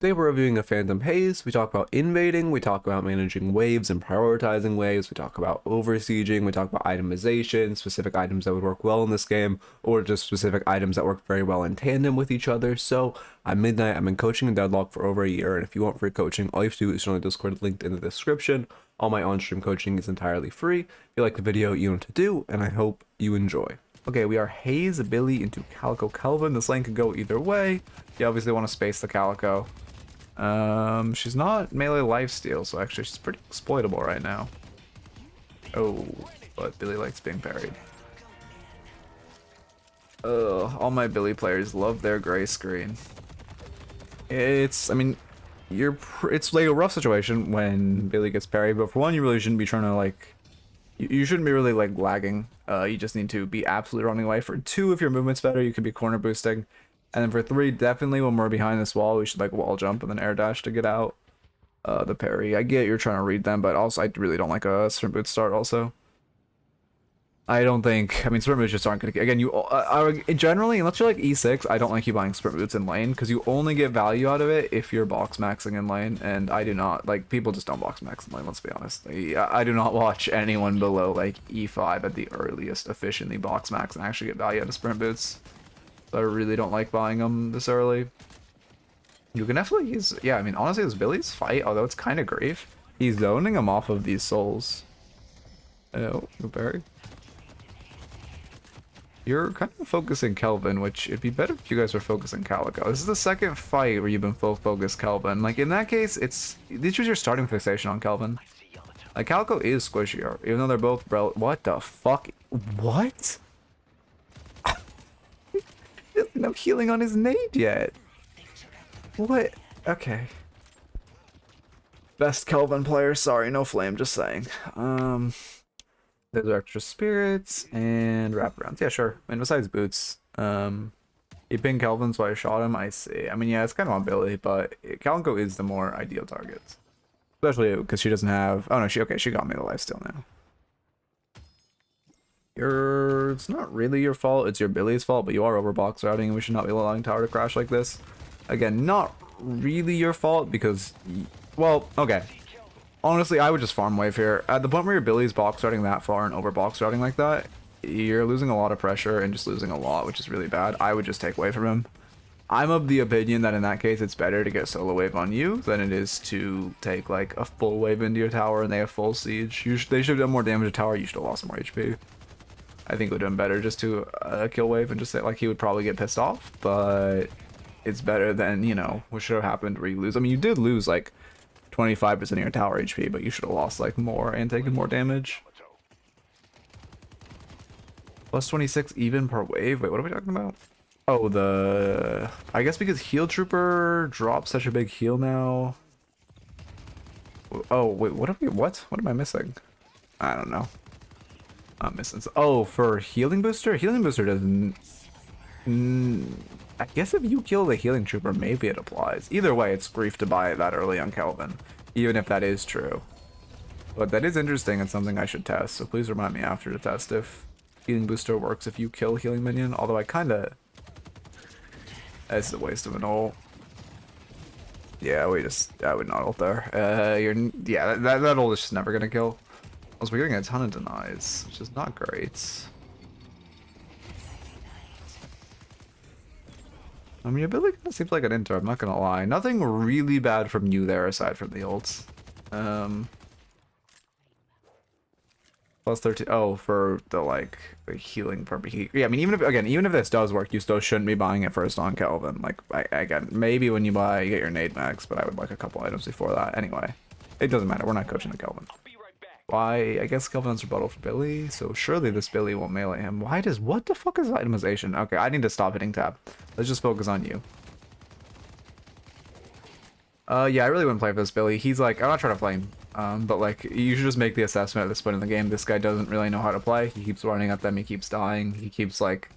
Today we're reviewing a Phantom Haze. We talk about invading, we talk about managing waves and prioritizing waves, we talk about oversieging, we talk about itemization, specific items that would work well in this game, or just specific items that work very well in tandem with each other. So, I'm Midknight, I've been coaching in Deadlock for over a year, and if you want free coaching, all you have to do is join the Discord linked in the description. All my on-stream coaching is entirely free. If you like the video, you know what to do, and I hope you enjoy. Okay, we are Haze, Billy into Calico Kelvin. This lane could go either way. You obviously want to space the Calico. She's not melee lifesteal, so actually she's pretty exploitable right now. Oh, but Billy likes being parried. Ugh, all my Billy players love their gray screen. It's like a rough situation when Billy gets parried, but for one, you really shouldn't be trying to like, you shouldn't be really like lagging. You just need to be absolutely running away. For two, if your movement's better, you could be corner boosting. And then for three, definitely when we're behind this wall, we should like wall jump and then air dash to get out the parry. I get you're trying to read them, but also I really don't like a sprint boot start also. I don't think, sprint boots just aren't going to get, again, generally, unless you're like E6, I don't like you buying sprint boots in lane, because you only get value out of it if you're box maxing in lane, and I do not, like, people just don't box max in lane, let's be honest. I do not watch anyone below, like, E5 at the earliest efficiently box max and actually get value out of sprint boots. So I really don't like buying them this early. You can definitely use, yeah, honestly, this Billy's fight, although it's kind of grief, he's zoning him off of these souls. Oh, good parry. You're kind of focusing Kelvin, which it'd be better if you guys were focusing Calico. This is the second fight where you've been full focused Kelvin. Like, in that case, this was your starting fixation on Kelvin. Like, Calico is squishier, even though they're both what the fuck? What? No healing on his nade yet. What? Okay. Best Kelvin player. Sorry, no flame, just saying. There's extra spirits and wraparounds. Yeah, sure. And besides boots, he pinged Kelvin, so I shot him. I see. Yeah, it's kind of on Billy, but Calico is the more ideal target. Especially because she doesn't have... Oh, no, she got me the lifesteal now. It's not really your fault, it's your Billy's fault, but you are over box routing and we should not be allowing tower to crash like this. Again, not really your fault because, well, okay. Honestly, I would just farm wave here. At the point where your Billy's box routing that far and over box routing like that, you're losing a lot of pressure and just losing a lot, which is really bad. I would just take wave from him. I'm of the opinion that in that case, it's better to get solo wave on you than it is to take like a full wave into your tower and they have full siege. They should have done more damage to tower, you should have lost more HP. I think it would have been better just to kill wave and just say, like, he would probably get pissed off, but it's better than, you know, what should have happened where you lose. You did lose, like, 25% of your tower HP, but you should have lost, like, more and taken more damage. Plus 26 even per wave? Wait, what are we talking about? Oh, I guess because Heal Trooper drops such a big heal now. Oh, wait, what am I missing? I don't know. I'm missing. Oh, for healing booster? Healing booster doesn't. I guess if you kill the healing trooper, maybe it applies. Either way, it's grief to buy it that early on Kelvin, even if that is true. But that is interesting and something I should test. So please remind me after to test if healing booster works if you kill healing minion. Although I kind of. This is a waste of an ult. Yeah, I would not ult there. Yeah, that ult is just never gonna kill. Also, we're getting a ton of denies, which is not great. Your ability kind of seems like an inter, I'm not gonna lie. Nothing really bad from you there aside from the ults. Plus 13. Oh, for the healing for yeah, even if this does work, you still shouldn't be buying it first on Kelvin. Like, again, maybe when you get your nade max, but I would like a couple items before that. Anyway, it doesn't matter. We're not coaching the Kelvin. Why? I guess Kelvin's rebuttal for Billy, so surely this Billy won't melee him. What the fuck is itemization? Okay, I need to stop hitting tab. Let's just focus on you. Yeah, I really wouldn't play for this Billy. He's like, I'm not trying to play him, but like, you should just make the assessment at this point in the game. This guy doesn't really know how to play. He keeps running at them, he keeps dying, he keeps like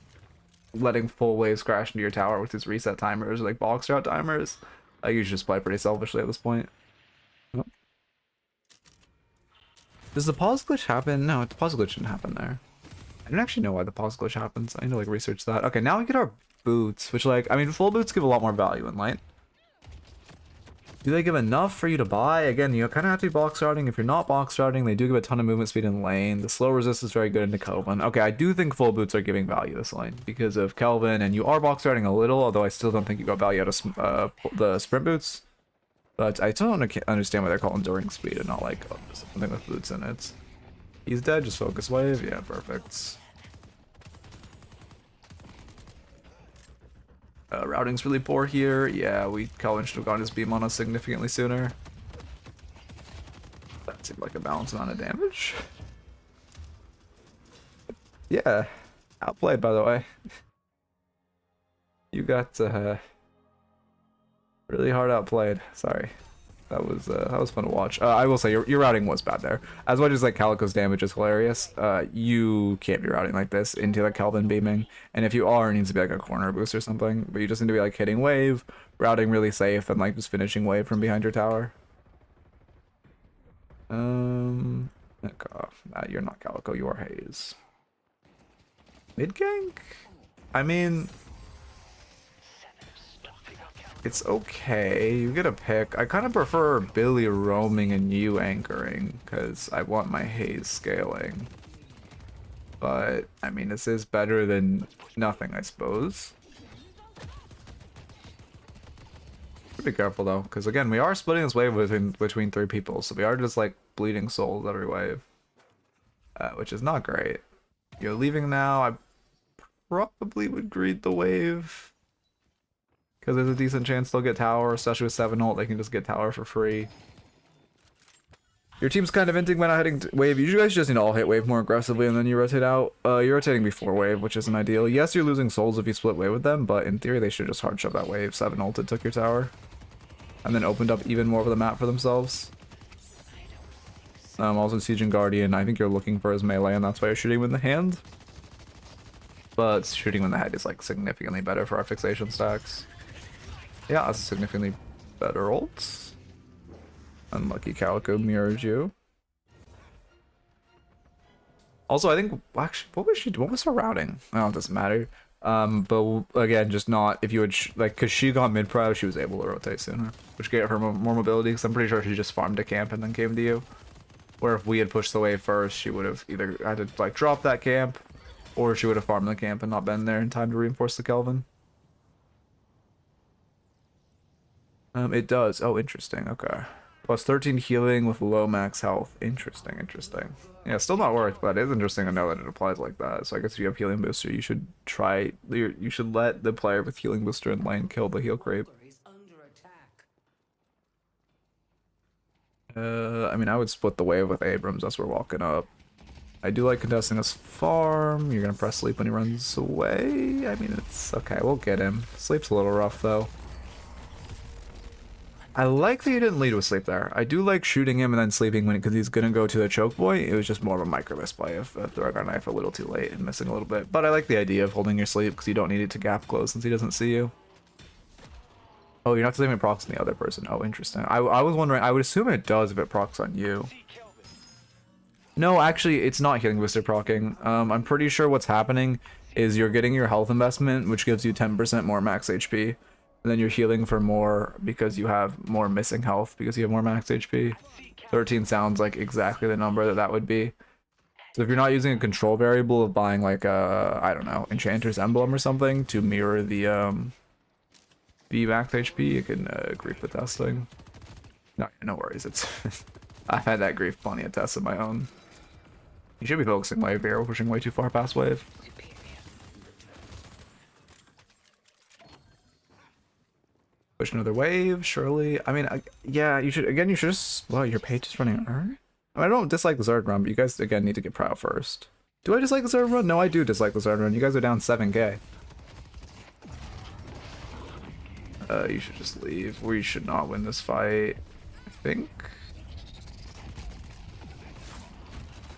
letting full waves crash into your tower with his reset timers or like box route timers. You should just play pretty selfishly at this point. Does the pause glitch happen? No, the pause glitch didn't happen there. I don't actually know why the pause glitch happens. I need to like research that. Okay, now we get our boots, which full boots give a lot more value in light. Do they give enough for you to buy? Again, you kind of have to be box starting. If you're not box starting, they do give a ton of movement speed in lane. The slow resist is very good into Kelvin. Okay, I do think full boots are giving value this lane because of Kelvin, and you are box starting a little, although I still don't think you got value out of the sprint boots. But I still don't understand why they're calling enduring speed and not like something with boots in it. He's dead, just focus wave. Yeah, perfect. Routing's really poor here. Yeah, Kelvin should have gotten his beam on us significantly sooner. That seemed like a balanced amount of damage. Yeah, outplayed by the way. You got really hard outplayed. Sorry. That was fun to watch. I will say your routing was bad there. As much as like Calico's damage is hilarious, you can't be routing like this into like Kelvin beaming. And if you are, it needs to be like a corner boost or something. But you just need to be like hitting wave, routing really safe, and like just finishing wave from behind your tower. You're not Calico, you are Haze. Mid gank? I mean, it's okay. You get a pick. I kind of prefer Billy roaming and you anchoring because I want my Haze scaling. But, I mean, this is better than nothing, I suppose. Be careful, though, because, again, we are splitting this wave between three people, so we are just, like, bleeding souls every wave. Which is not great. You're leaving now. I probably would greed the wave. Because there's a decent chance they'll get tower, especially with 7 ult, they can just get tower for free. Your team's kind of hinting when not hitting wave. You guys just need to all hit wave more aggressively and then you rotate out. You're rotating before wave, which isn't ideal. Yes, you're losing souls if you split wave with them, but in theory they should just hard shove that wave. 7 ulted, took your tower. And then opened up even more of the map for themselves. Also Siege and Guardian, I think you're looking for his melee and that's why you're shooting him in the hand. But shooting him in the head is like significantly better for our fixation stacks. Yeah, that's significantly better ults. Unlucky Calico mirrored you. Also, I think actually, what was her routing? Oh, it doesn't matter. But again, just not if you would like, cause she got mid pro, she was able to rotate sooner, which gave her more mobility. Cause I'm pretty sure she just farmed a camp and then came to you. Where if we had pushed the wave first, she would have either had to like drop that camp, or she would have farmed the camp and not been there in time to reinforce the Kelvin. It does. Oh, interesting. Okay. Plus 13 healing with low max health. Interesting, interesting. Yeah, still not worth, but it is interesting to know that it applies like that. So I guess if you have healing booster, you should you should let the player with healing booster in lane kill the heal creep. I mean, I would split the wave with Abrams as we're walking up. I do like contesting this farm. You're gonna press sleep when he runs away. I mean, it's okay. We'll get him. Sleep's a little rough though. I like that you didn't lead with sleep there. I do like shooting him and then sleeping when because he's gonna go to the choke point. It was just more of a micro misplay of throwing our knife a little too late and missing a little bit. But I like the idea of holding your sleep because you don't need it to gap close since he doesn't see you. Oh, you're not saving it procs on the other person. Oh, interesting. I was wondering. I would assume it does if it procs on you. No, actually, it's not healing booster procking. I'm pretty sure what's happening is you're getting your health investment, which gives you 10% more max HP. And then you're healing for more because you have more missing health because you have more max HP. 13 sounds like exactly the number that would be. So if you're not using a control variable of buying like a, I don't know, Enchanter's Emblem or something to mirror the max HP, you can grief the testing. No worries. It's I've had that grief plenty of tests of my own. You should be focusing wave here. We're pushing way too far past wave. Push another wave, surely. I mean, yeah, you should just, well, your page is running Urn? I don't dislike the Zerd run, but you guys, again, need to get proud first. Do I dislike the Zerd run? No, I do dislike the Zerd run. You guys are down 7k. You should just leave. We should not win this fight, I think.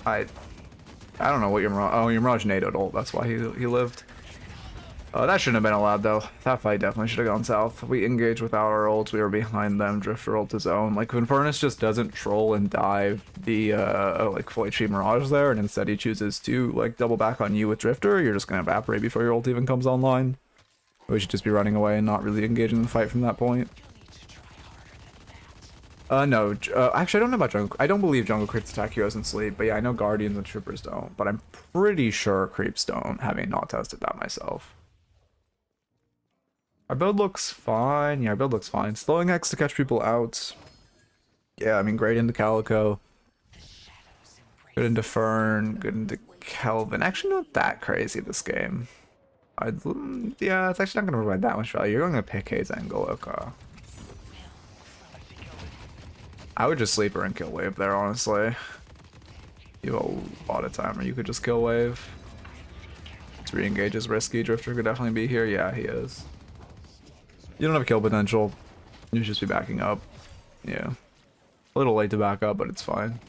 I don't know what your Mirage, oh, your Mirage NATO'd ult, that's why he lived. That shouldn't have been allowed though. That fight definitely should have gone south. We engaged without our ults, we were behind them, Drifter ult his own. Like when Furnace just doesn't troll and dive the like full HP Mirage there, and instead he chooses to like double back on you with Drifter, you're just gonna evaporate before your ult even comes online. We should just be running away and not really engaging the fight from that point. No. Actually, I don't know about jungle. I don't believe jungle creeps attack heroes in sleep, but yeah, I know guardians and troopers don't. But I'm pretty sure creeps don't, having not tested that myself. Our build looks fine. Yeah, our build looks fine. Slowing X to catch people out. Yeah, I mean, great into Calico. Good into Fern. Good into Kelvin. Actually, not that crazy this game. Yeah, it's actually not going to provide that much value. You're going to pick Haze and Goloka. I would just sleeper and kill wave there, honestly. You have a lot of time, or you could just kill wave. To re-engage is risky. Drifter could definitely be here. Yeah, he is. You don't have kill potential. You should just be backing up. Yeah. A little late to back up, but it's fine.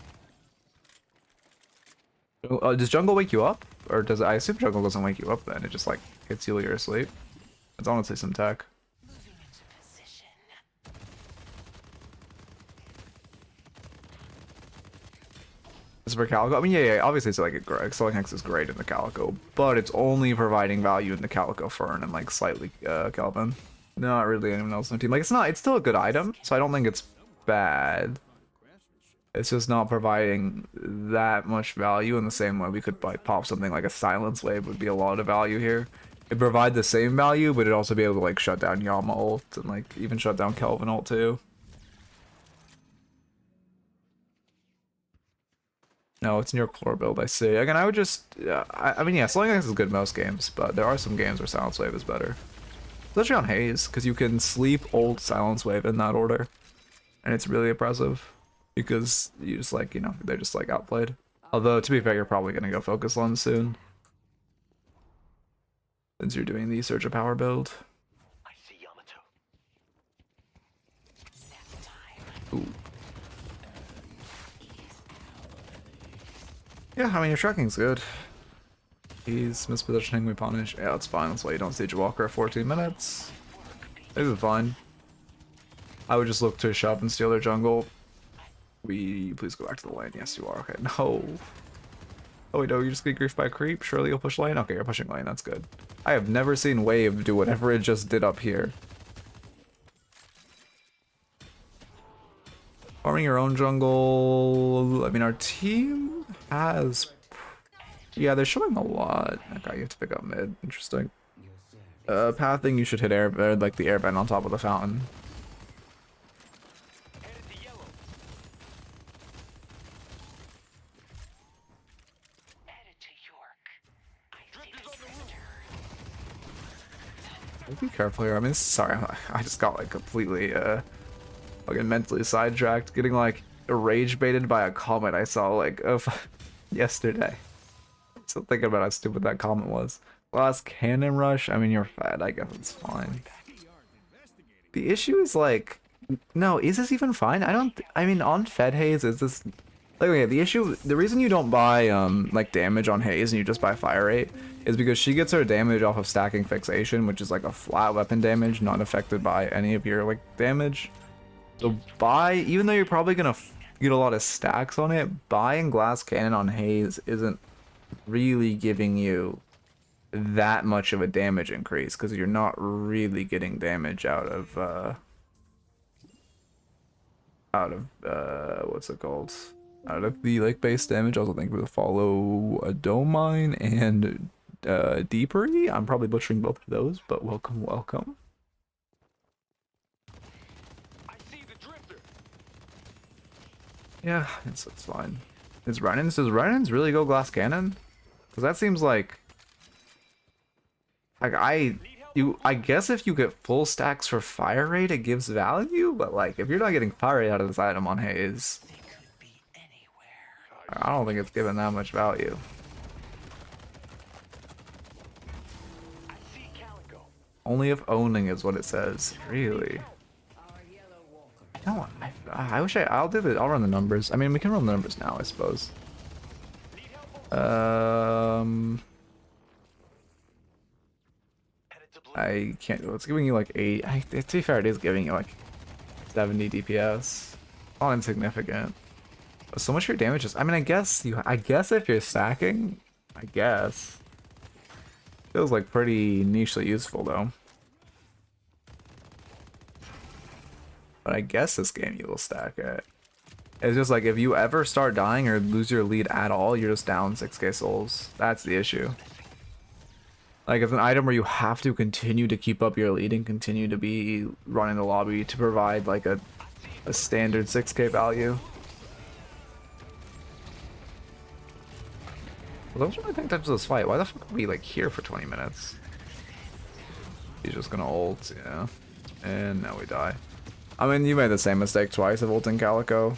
Does jungle wake you up? Or does I assume jungle doesn't wake you up then? It just like hits you while you're asleep. It's honestly some tech. This is for Calico. I mean, yeah, obviously it's like Excelling Hex is great in the Calico, but it's only providing value in the Calico Fern and like slightly Kelvin. Not really anyone else in the team. Like it's still a good item, so I don't think it's bad. It's just not providing that much value in the same way we could like pop something like a Silence Wave would be a lot of value here. It'd provide the same value, but it'd also be able to like shut down Yama ult and like even shut down Kelvin ult too. No, it's in your core build, I see. Again, I would just... I mean, yeah, Slowing X is good most games, but there are some games where Silence Wave is better. Especially on Haze, because you can sleep old Silence Wave in that order. And it's really impressive. Because you just like, you know, they're just like outplayed. Although, to be fair, you're probably going to go Focus Lens soon. Since you're doing the Surge of Power build. I see Yamato. Ooh. Yeah, I mean, your tracking's good. He's mispositioning, we punish. Yeah, that's fine. That's why you don't Siege Walker at 14 minutes. This is fine. I would just look to shove and steal their jungle. Please go back to the lane. Yes, you are. Okay, no. Oh, wait, no, you just get griefed by creep? Surely you'll push lane? Okay, you're pushing lane. That's good. I have never seen Wave do whatever it just did up here. Farming your own jungle. I mean, our team has... Yeah, they're showing a lot. Okay, you have to pick up mid. Interesting. Pathing, you should hit air, like the airbend on top of the fountain. Be careful here. I mean, sorry, I just got like completely fucking mentally sidetracked, getting like rage baited by a comment I saw like of yesterday. Still thinking about how stupid that comment was. Last cannon rush. I mean, you're fed. I guess it's fine. The issue is like, no, is this even fine? I mean, on Fed Haze, is this like, okay, the reason you don't buy like damage on Haze and you just buy fire rate is because she gets her damage off of stacking fixation, which is like a flat weapon damage, not affected by any of your like damage. So even though you're probably gonna get a lot of stacks on it, buying glass cannon on Haze isn't really giving you that much of a damage increase because you're not really getting damage out of what's it called? Out of the like base damage. I also think we will follow a Domine and Deepery. I'm probably butchering both of those, but welcome, welcome. I see the drifter. Yeah, it's fine. Does Renan's really go glass cannon? Because that seems like I guess if you get full stacks for fire rate, it gives value, but like if you're not getting fire rate out of this item on Haze, I don't think it's giving that much value. Only if owning is what it says. Really? No, I wish I'll run the numbers. I mean, we can run the numbers now, I suppose. I can't. It's giving you like 8. To be fair, it is giving you like 70 DPS. Not insignificant. But so much of your damage is. I mean, I guess if you're stacking, I guess feels like pretty nichely useful though. But I guess this game you will stack it. It's just like if you ever start dying or lose your lead at all, you're just down 6k souls. That's the issue. Like it's an item where you have to continue to keep up your lead and continue to be running the lobby to provide like a standard 6k value. Well, those are my think types of this fight. Why the fuck are we like here for 20 minutes? He's just gonna ult, yeah. And now we die. I mean, you made the same mistake twice of ulting Calico.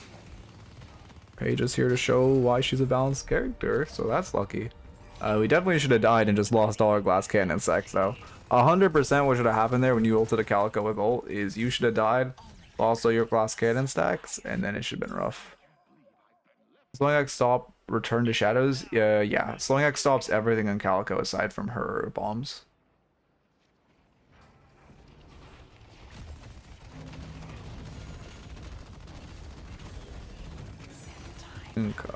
Paige is here to show why she's a balanced character, so that's lucky. We definitely should have died and just lost all our glass cannon stacks though. 100% what should have happened there when you ulted a Calico with ult is you should have died, lost all your glass cannon stacks, and then it should have been rough. Slowing X stop, return to shadows. Yeah. Slowing X stops everything on Calico aside from her bombs. Okay.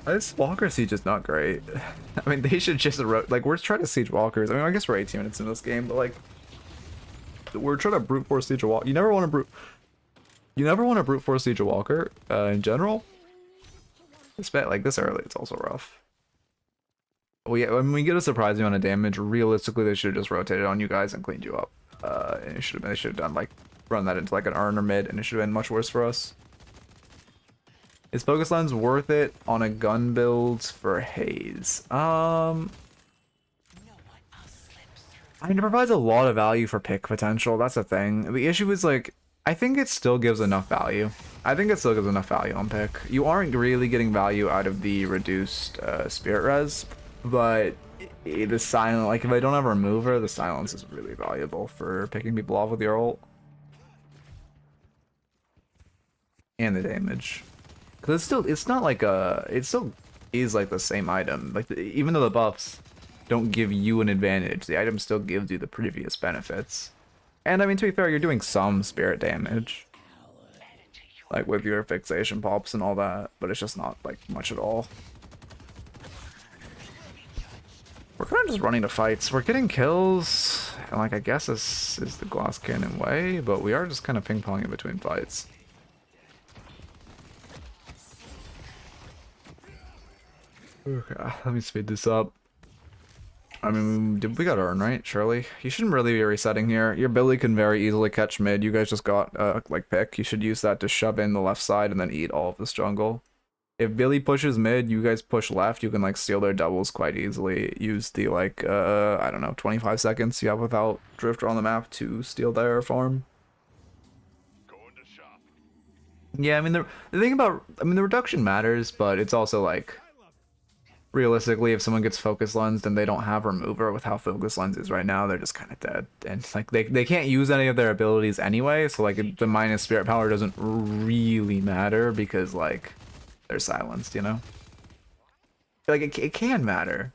This Walker siege is not great. I mean, they should just like we're trying to siege Walkers. I mean, I guess we're 18 minutes in this game, but like we're trying to brute force siege a Walker. You never want to brute force siege a Walker in general. Especially like this early, it's also rough. Well, yeah, when we get a surprising amount of damage, realistically, they should have just rotated on you guys and cleaned you up. And they should have done like run that into like an urn or mid, and it should have been much worse for us. Is focus lens worth it on a gun build for Haze? I mean, it provides a lot of value for pick potential. That's the thing. The issue is like, I think it still gives enough value. I think it still gives enough value on pick. You aren't really getting value out of the reduced spirit res, but the silent, like if I don't have a remover, the silence is really valuable for picking people off with your ult. And the damage. Cause it's not like it still is like the same item. Like even though the buffs don't give you an advantage, the item still gives you the previous benefits. And I mean, to be fair, you're doing some spirit damage, like with your fixation pops and all that, but it's just not like much at all. We're kind of just running to fights. We're getting kills, and like I guess this is the glass cannon way, but we are just kind of ping-ponging between fights. Okay, let me speed this up. I mean, we got Urn, right? Surely. You shouldn't really be resetting here. Your Billy can very easily catch mid. You guys just got, like, pick. You should use that to shove in the left side and then eat all of this jungle. If Billy pushes mid, you guys push left, you can, like, steal their doubles quite easily. Use the, like, I don't know, 25 seconds you have without Drifter on the map to steal their farm. Yeah, I mean, the thing about, I mean, the reduction matters, but it's also, like, realistically, if someone gets focus lensed and they don't have remover with how focus lens is right now, they're just kind of dead. And like they can't use any of their abilities anyway, so like the minus spirit power doesn't really matter because like they're silenced, you know? Like it can matter.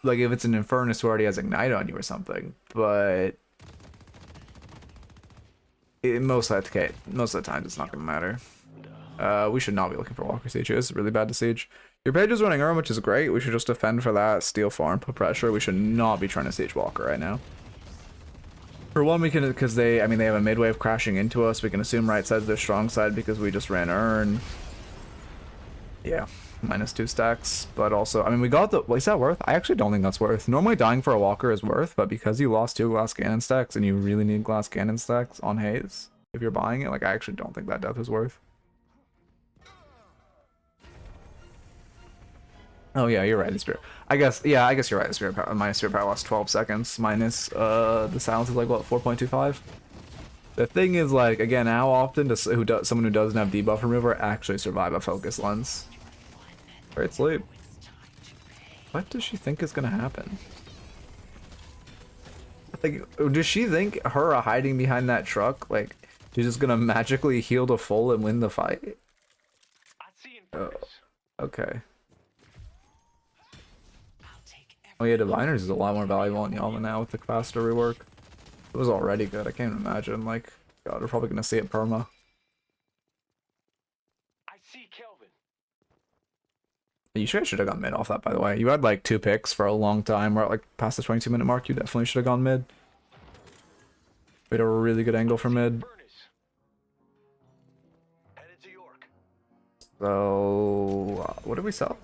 Like if it's an Infernus who already has Ignite on you or something, but most of the time it's not gonna matter. We should not be looking for Walker Siege. It's really bad to siege. Your page is running Urn, which is great. We should just defend for that, steal farm, put pressure. We should not be trying to siege Walker right now. For one, we can, because they have a mid wave crashing into us. We can assume right side's their strong side because we just ran Urn. Yeah, -2 stacks. But also, I mean, we got the, is that worth? I actually don't think that's worth. Normally dying for a Walker is worth, but because you lost 2 glass cannon stacks and you really need glass cannon stacks on Haze, if you're buying it, like I actually don't think that death is worth. Oh yeah, you're right. The spirit. I guess you're right. The spirit power, minus spirit power lasts 12 seconds. Minus the silence is like what 4.25. The thing is like again, how often does someone who doesn't have debuff remover actually survive a focus lens? Great sleep. What does she think is gonna happen? Like, does she think her hiding behind that truck, like she's just gonna magically heal to full and win the fight? Oh, okay. Oh yeah, Diviners is a lot more valuable in Yama now with the capacitor rework. It was already good. I can't imagine. Like, God, we're probably gonna see it perma. I see Kelvin. You should have gone mid off that, by the way. You had like 2 picks for a long time. We're at like past the 22-minute mark. You definitely should have gone mid. We had a really good angle for mid. Headed to York. So, what did we sell?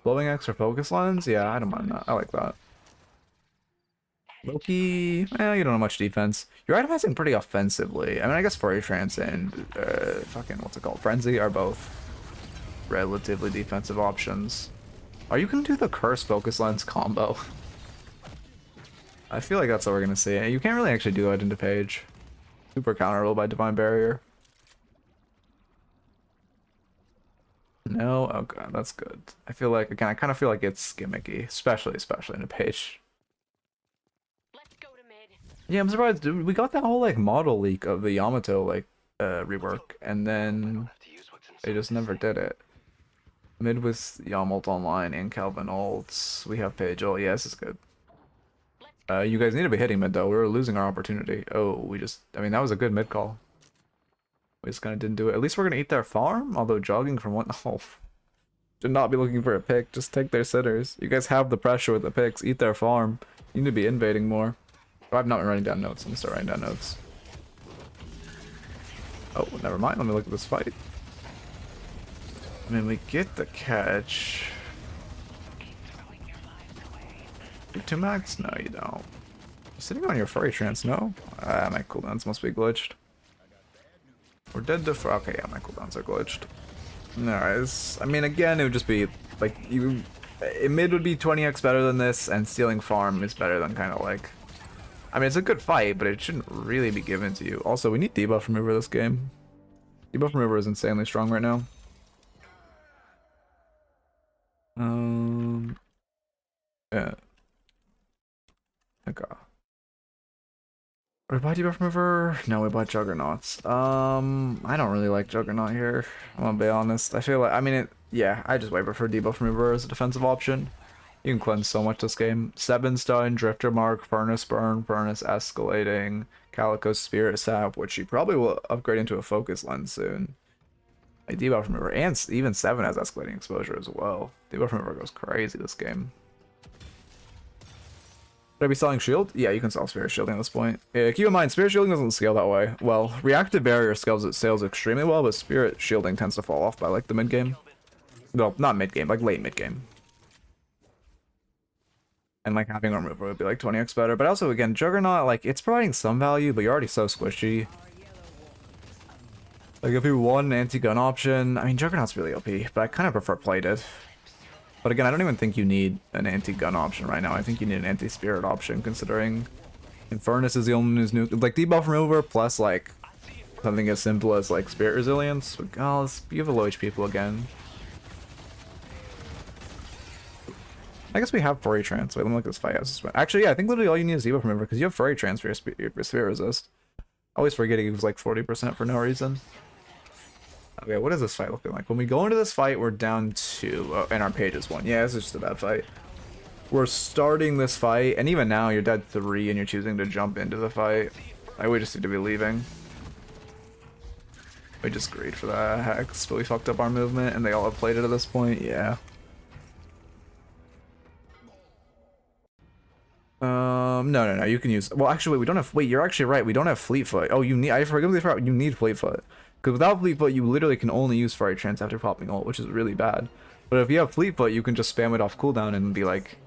Blowing X or focus lens? Yeah, I don't mind that. I like that. Loki, you don't have much defense. You're itemizing pretty offensively. I mean, I guess Furry Trance and fucking what's it called? Frenzy are both relatively defensive options. Are you gonna do the curse focus lens combo? I feel like that's what we're gonna see. You can't really actually do that into Page. Super counterable by Divine Barrier. No, oh god, that's good. I feel like again, I kind of feel like it's gimmicky, especially in a Page. Let's go to mid. Yeah, I'm surprised, dude. We got that whole like model leak of the Yamato like rework, and then Have to use what's they inside just this never thing. did it. Mid with Yamult online and Calvin ults. We have Page ult. Yeah, this is good. You guys need to be hitting mid though. We were losing our opportunity. Oh, I mean, that was a good mid call. We just kind of didn't do it. At least we're gonna eat their farm. Although jogging from one, oh, should not be looking for a pick. Just take their sitters. You guys have the pressure with the picks. Eat their farm. You need to be invading more. Oh, I've not been writing down notes. I'm gonna start writing down notes. Oh, never mind. Let me look at this fight. I mean, we get the catch. You 2 max? No, you don't. You're sitting on your furry trance, no? Ah, my cooldowns must be glitched. We're dead to okay, yeah, my cooldowns are glitched. Alright, I mean, again, it would just be, like, mid would be 20x better than this, and stealing farm is better than kind of like... I mean, it's a good fight, but it shouldn't really be given to you. Also, we need debuff remover this game. Debuff remover is insanely strong right now. Yeah. Okay. We buy debuff remover? No, we bought Juggernauts. I don't really like Juggernaut here. I'm gonna be honest. I feel like, I mean, yeah, I just way prefer debuff remover as a defensive option. You can cleanse so much this game. 7 stun, Drifter Mark, Furnace Burn, Furnace Escalating, Calico Spirit Sap, which you probably will upgrade into a Focus Lens soon. Like debuff remover, and even 7 has escalating exposure as well. Debuff remover goes crazy this game. Should I be selling shield? Yeah, you can sell spirit shielding at this point. Yeah, keep in mind, spirit shielding doesn't scale that way. Well, reactive barrier sales extremely well, but spirit shielding tends to fall off by like the mid game. Well, not mid game, like late mid game. And like having a remover would be like 20x better. But also again, Juggernaut, like it's providing some value, but you're already so squishy. Like if you want an anti-gun option, I mean Juggernaut's really OP, but I kind of prefer plated. But again, I don't even think you need an anti-gun option right now. I think you need an anti-spirit option, considering Infernus is the only one who's new. Like debuff remover plus like something as simple as like spirit resilience. Regardless, you have a low HP people again. I guess we have furry trance. Wait, let me look at this fight. Actually, yeah, I think literally all you need is debuff remover because you have furry trance for your spirit resist. I always forget it was like 40% for no reason. Okay, what is this fight looking like? When we go into this fight, we're down 2, and our page is 1. Yeah, this is just a bad fight. We're starting this fight, and even now you're dead 3, and you're choosing to jump into the fight. Like, we just need to be leaving. We just agreed for that hex, but we fucked up our movement, and they all have played it at this point. Yeah. No, you can use. Well, actually, wait, we don't have. Wait, you're actually right. We don't have Fleetfoot. Oh, you need. I forgot. You need Fleetfoot. Because without Fleetfoot, you literally can only use Furry Trance after popping ult, which is really bad. But if you have Fleetfoot, you can just spam it off cooldown and be like,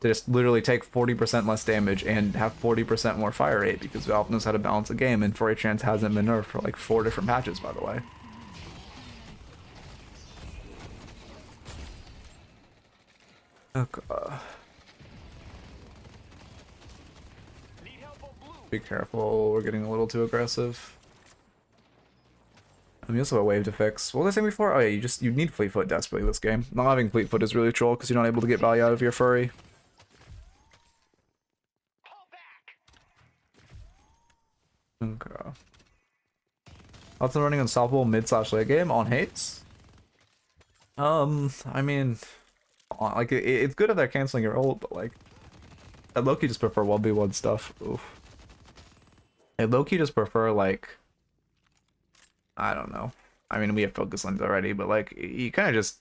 to just literally take 40% less damage and have 40% more fire rate, because Valve knows how to balance a game, and Furry Trance hasn't been nerfed for like 4 different patches, by the way. Okay. Be careful, we're getting a little too aggressive. You also have a wave to fix. What was I saying before? Oh yeah, you need Fleetfoot desperately this game. Not having Fleetfoot is really troll because you're not able to get value out of your furry. Okay. Lots of running unstoppable mid/late game on Haze. I mean, like it's good if they're canceling your ult, but like, I low-key just prefer 1v1 stuff. Oof. I low-key just prefer like, I don't know. I mean, we have focus lens already, but like, you kind of just,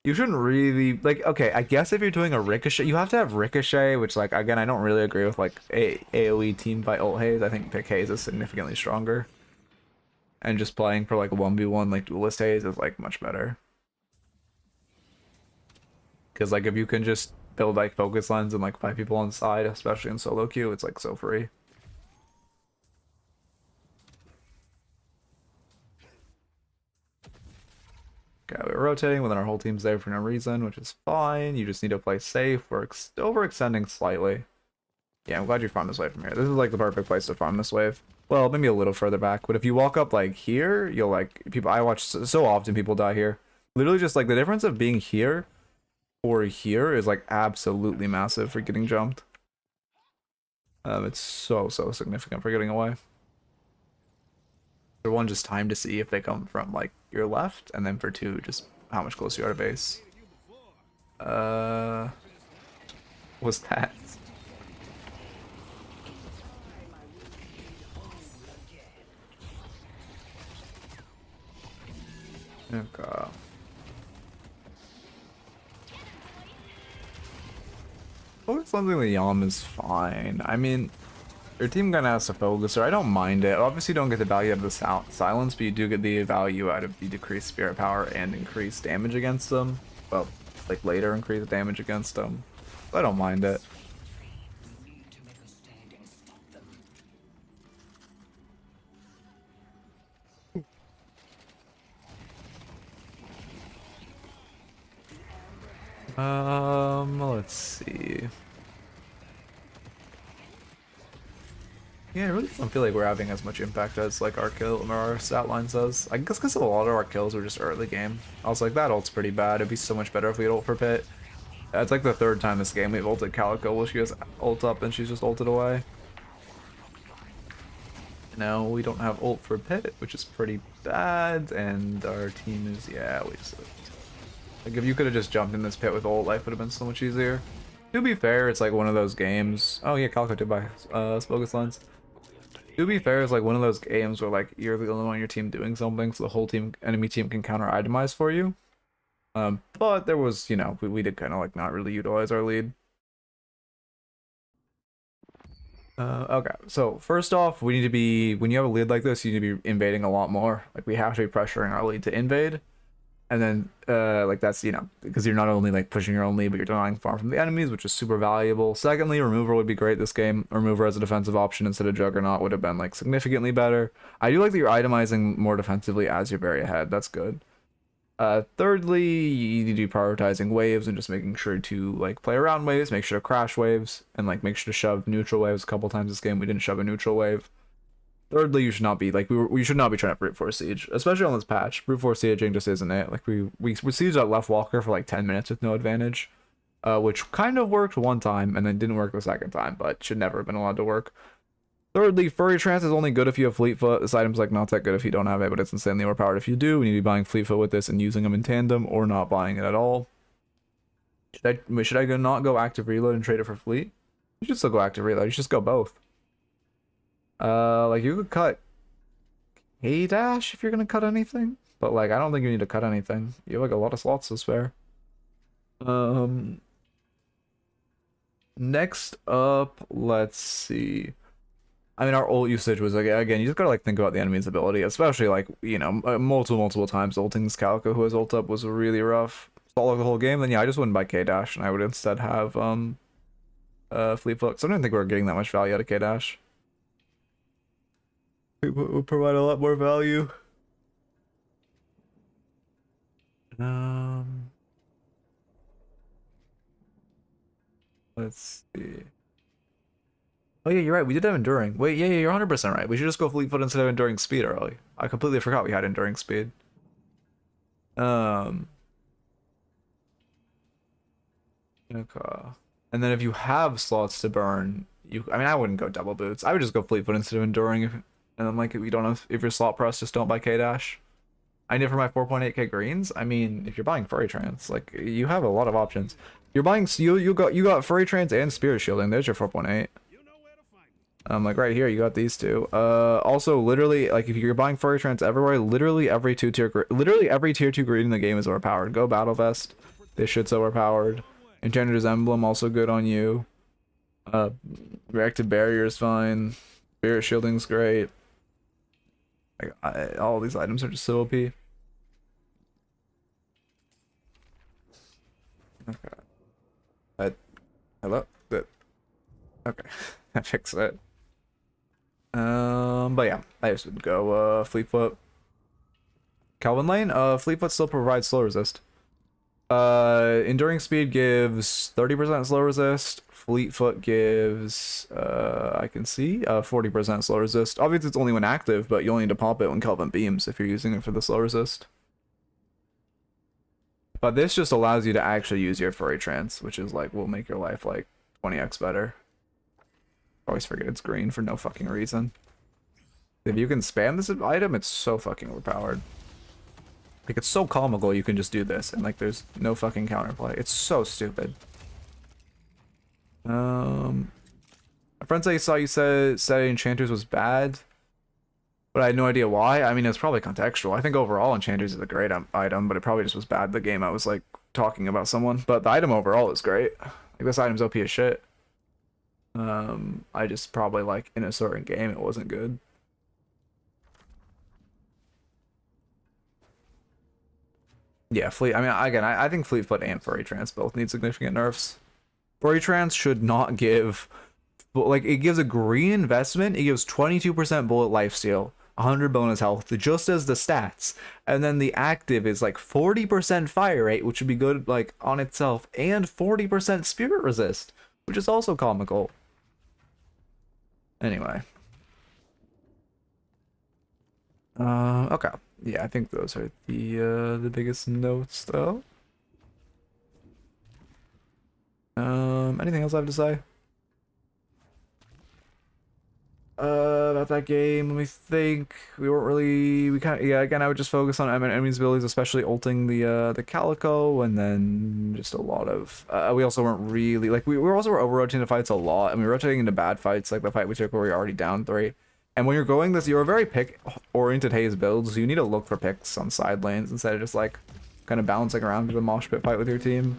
You shouldn't really like. Okay, I guess if you're doing a ricochet, you have to have ricochet, which like again, I don't really agree with like a AOE team by ult Haze. I think pick Haze is significantly stronger, and just playing for like 1v1 like duelist Haze is like much better. Because like if you can just build like focus lines and like 5 people on side, especially in solo queue, it's like so free. Okay, we're rotating when our whole team's there for no reason, which is fine. You just need to play safe. We're overextending slightly. Yeah, I'm glad you farmed this wave from here. This is like the perfect place to farm this wave. Well, maybe a little further back, but if you walk up like here, you'll like people. I watch so often people die here. Literally, just like the difference of being here or here is like absolutely massive for getting jumped. It's so significant for getting away. For one, just time to see if they come from like your left, and then for two, just how much closer you are to base. What's that? Okay. Focus something with Yam is fine. I mean, your team kinda has to focus, or I don't mind it. Obviously, you don't get the value out of the silence, but you do get the value out of the decreased spirit power and increased damage against them. Well, like later increased damage against them. So I don't mind it. Let's see. Yeah, I really don't feel like we're having as much impact as like our kill or our stat line says. I guess because a lot of our kills were just early game. I was like, that ult's pretty bad. It'd be so much better if we had ult for Pit. It's like the third time this game we've ulted Calico while she has ult up and she's just ulted away. Now we don't have ult for Pit, which is pretty bad, and our team is, yeah, we just... Like, if you could have just jumped in this pit with ult, life would have been so much easier. To be fair, it's like one of those games... Oh yeah, Calico did buy focus lines. To be fair, it's like one of those games where like you're the only one on your team doing something, so the whole team, enemy team can counter itemize for you. But there was, you know, we did kind of like not really utilize our lead. Okay, so first off, we need to be, when you have a lead like this, you need to be invading a lot more. Like, we have to be pressuring our lead to invade. And then, like, that's, you know, because you're not only, like, pushing your own lead, but you're denying farm from the enemies, which is super valuable. Secondly, Remover would be great this game. Remover as a defensive option instead of Juggernaut would have been, like, significantly better. I do like that you're itemizing more defensively as you're very ahead. That's good. Thirdly, you need to be prioritizing waves and just making sure to, like, play around waves, make sure to crash waves, and, like, make sure to shove neutral waves. A couple times this game, we didn't shove a neutral wave. Thirdly, you should not be like we should not be trying to brute force siege, especially on this patch. Brute force sieging just isn't it. Like we sieged that left walker for like 10 minutes with no advantage, which kind of worked one time and then didn't work the second time, but should never have been allowed to work. Thirdly, Furry Trance is only good if you have Fleet Foot. This item's like not that good if you don't have it, but it's insanely overpowered if you do. We need to be buying Fleet Foot with this and using them in tandem, or not buying it at all. Should I not go active reload and trade it for Fleet? You should still go active reload. You should just go both. Like you could cut K-Dash if you're gonna cut anything, but like I don't think you need to cut anything. You have like a lot of slots to spare. Next up, let's see. I mean, our ult usage was like, again, you just gotta like think about the enemy's ability, especially like, you know, multiple times ulting this Calico who has ult up was really rough. Follow the whole game, then yeah, I just wouldn't buy K-Dash and I would instead have Fleet Foot. So I don't think we're getting that much value out of K-Dash. It would provide a lot more value. Let's see. Oh yeah, you're right. We did have enduring. Wait, yeah, you're 100% right. We should just go Fleet Foot instead of enduring speed early. I completely forgot we had enduring speed. Okay. And then if you have slots to burn, I mean, I wouldn't go double boots. I would just go Fleet Foot instead of enduring. And then like if you don't have, if you're slot pressed, just don't buy K-Dash. I know for my 4.8k greens, I mean, if you're buying Furry Trance, like you have a lot of options. You're buying, you got Furry Trance and Spirit Shielding. There's your 4.8. Like right here, you got these two. Also, literally, like if you're buying Furry Trance everywhere, literally every tier 2 green in the game is overpowered. Go Battle Vest. This shit's overpowered. Enchanter's Emblem also good on you. Reactive Barrier is fine. Spirit Shielding's great. Like, all these items are just so OP. Okay. Hello? Good. Okay. I fixed it. But yeah, I just would go Fleetfoot. Calvin Lane, Fleetfoot still provides slow resist. Enduring Speed gives 30% slow resist. Fleetfoot gives I can see 40% slow resist. Obviously it's only when active, but you only need to pop it when Kelvin beams if you're using it for the slow resist. But this just allows you to actually use your Furry Trance, which is like will make your life like 20x better. Always forget it's green for no fucking reason. If you can spam this item, it's so fucking overpowered. Like, it's so comical you can just do this, and like there's no fucking counterplay. It's so stupid. My friend said he saw you said Enchanters was bad, but I had no idea why. I mean, it's probably contextual. I think overall Enchanters is a great item, but it probably just was bad the game I was like talking about someone. But the item overall is great. Like, this item's OP as shit. I just probably like in a certain game it wasn't good. Yeah, I mean, again, I think Fleetfoot and Furry Trance both need significant nerfs. Furry Trance should not give, like, it gives a green investment. It gives 22% bullet lifesteal, 100 bonus health, just as the stats. And then the active is like 40% fire rate, which would be good, like, on itself, and 40% spirit resist, which is also comical. Anyway. Okay. Yeah, I think those are the biggest notes though. Anything else I have to say? About that game, let me think. We kind of, yeah, again, I would just focus on enemies' abilities, especially ulting the Calico, and then just a lot of, we also weren't really, like, we were also over-rotating the fights a lot, and we were rotating into bad fights, like the fight we took where we were already down 3. And when you're going this, you're a very pick-oriented Haze build, so you need to look for picks on side lanes instead of just, like, kind of bouncing around to the mosh pit fight with your team.